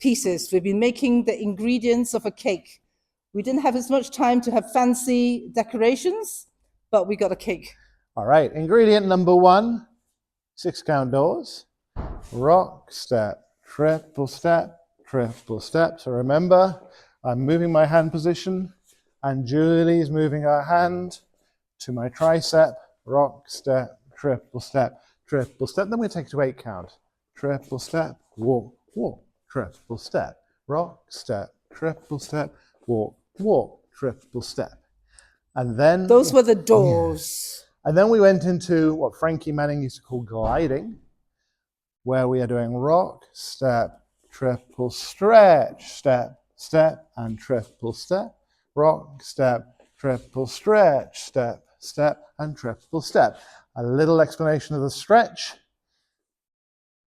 pieces. We've been making the ingredients of a cake. We didn't have as much time to have fancy decorations, but we got a cake. All right, ingredient number 1, 6 count doors, rock, step, triple step, triple step. So remember, I'm moving my hand position and Joo-Lee is moving her hand to my tricep, rock, step, triple step, triple step. Then we take it to 8 count. Triple step, walk, walk, triple step, rock, step, triple step, walk, walk, triple step. And then those were the doors. Yeah. And then we went into what Frankie Manning used to call gliding, where we are doing rock, step, triple stretch, step, step, and triple step, rock, step, triple stretch, step, step, and triple step. A little explanation of the stretch.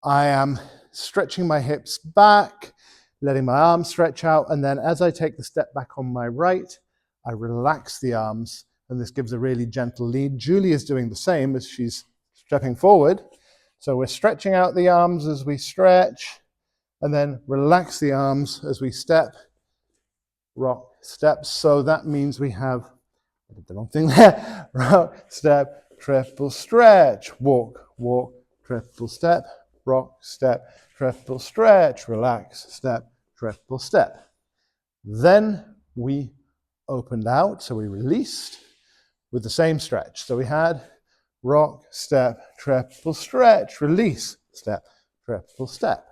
I am stretching my hips back, letting my arms stretch out, and then as I take the step back on my right, I relax the arms, and this gives a really gentle lead. Joo-Lee is doing the same as she's stepping forward. So we're stretching out the arms as we stretch, and then relax the arms as we step, rock, step. So that means we have, I did the wrong thing there, rock, step, triple stretch, walk, walk, triple step, rock, step, triple stretch, relax, step, triple step. Then we opened out, so we released with the same stretch. So we had rock, step, triple stretch, release, step, triple step.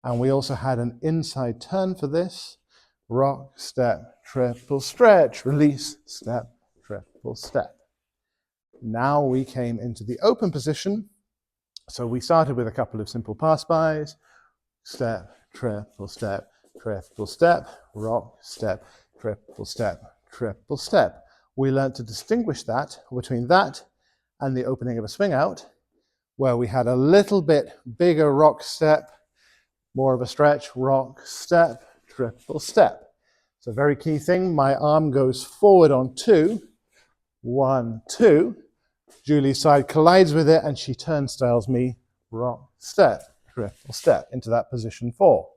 And we also had an inside turn for this. Rock, step, triple stretch, release, step, triple step. Now we came into the open position. So we started with a couple of simple pass-bys. Step, triple step, rock, step, triple step, triple step. We learned to distinguish that between that and the opening of a swing out, where we had a little bit bigger rock step, more of a stretch, rock, step, triple step. So very key thing, my arm goes forward on 2, 1, 2. Joo-Lee's side collides with it and she turnstiles me, rock, step, triple step, into that position 4.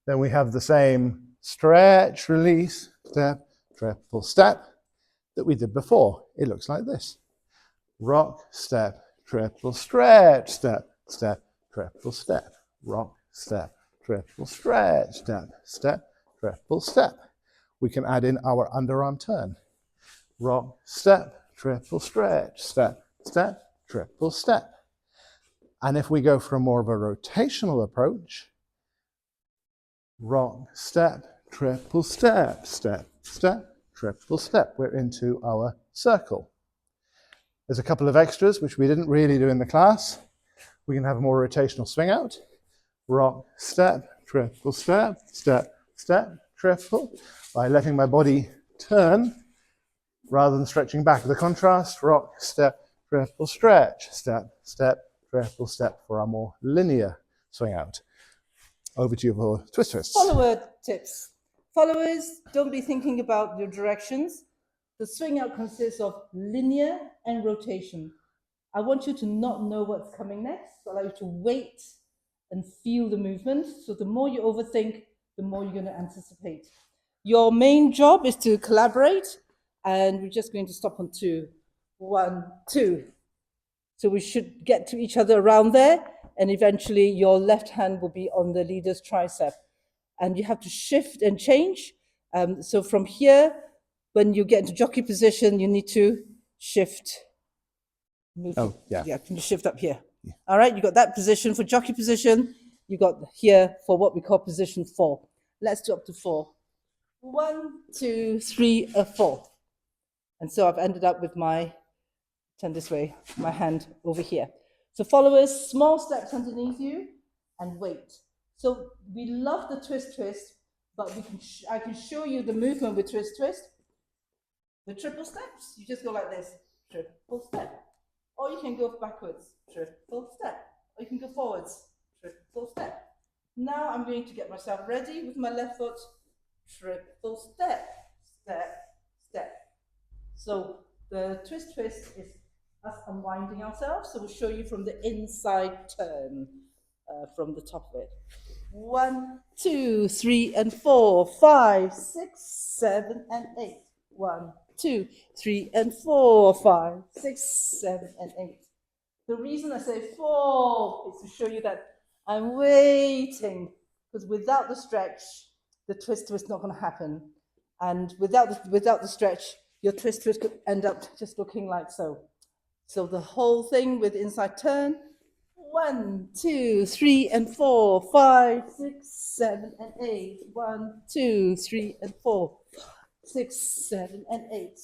Then we have the same stretch, release, step, triple step that we did before. It looks like this. Rock, step, triple stretch, step, step, triple step. Rock, step, triple stretch, step, step, triple step. We can add in our underarm turn. Rock, step, triple stretch, step, step, triple step. And if we go for more of a rotational approach, rock, step, triple step, step, step, triple step. We're into our circle. There's a couple of extras which we didn't really do in the class. We can have a more rotational swing out. Rock, step, triple step, step, step, triple. By letting my body turn rather than stretching back. The contrast, rock, step, triple stretch, step, step, triple step for our more linear swing out. Over to you for twist twists. Follower tips. Followers, don't be thinking about your directions. The swing out consists of linear and rotation. I want you to not know what's coming next. I like you to wait and feel the movement. So the more you overthink, the more you're going to anticipate. Your main job is to collaborate, and we're just going to stop on 2. 1, 2. So we should get to each other around there, and eventually your left hand will be on the leader's tricep. And you have to shift and change. So from here, when you get into jockey position, you need to shift. Move. Oh, yeah. Yeah, can you shift up here? Yeah. All right, you got that position for jockey position. You got here for what we call position 4. Let's do up to 4. 1, 2, 3, 4. And so I've ended up with my, turn this way, my hand over here. So followers, small steps underneath you and wait. So we love the twist, but I can show you the movement with twist. The triple steps, you just go like this, triple step. Or you can go backwards, triple step. Or you can go forwards, triple step. Now I'm going to get myself ready with my left foot, triple step, step, step. So the twist is us unwinding ourselves. So we'll show you from the inside turn, from the top of it. 1, 2, 3, and 4, 5, 6, 7, and 8. 1, 2, 3, and 4, 5, 6, 7, and 8. The reason I say 4 is to show you that I'm waiting, because without the stretch, the twist is not going to happen. And without the stretch, your twist could end up just looking like so. So the whole thing with inside turn, 1, 2, 3, and 4, 5, 6, 7, and 8. 1, 2, 3, and 4, 6, 7, and 8.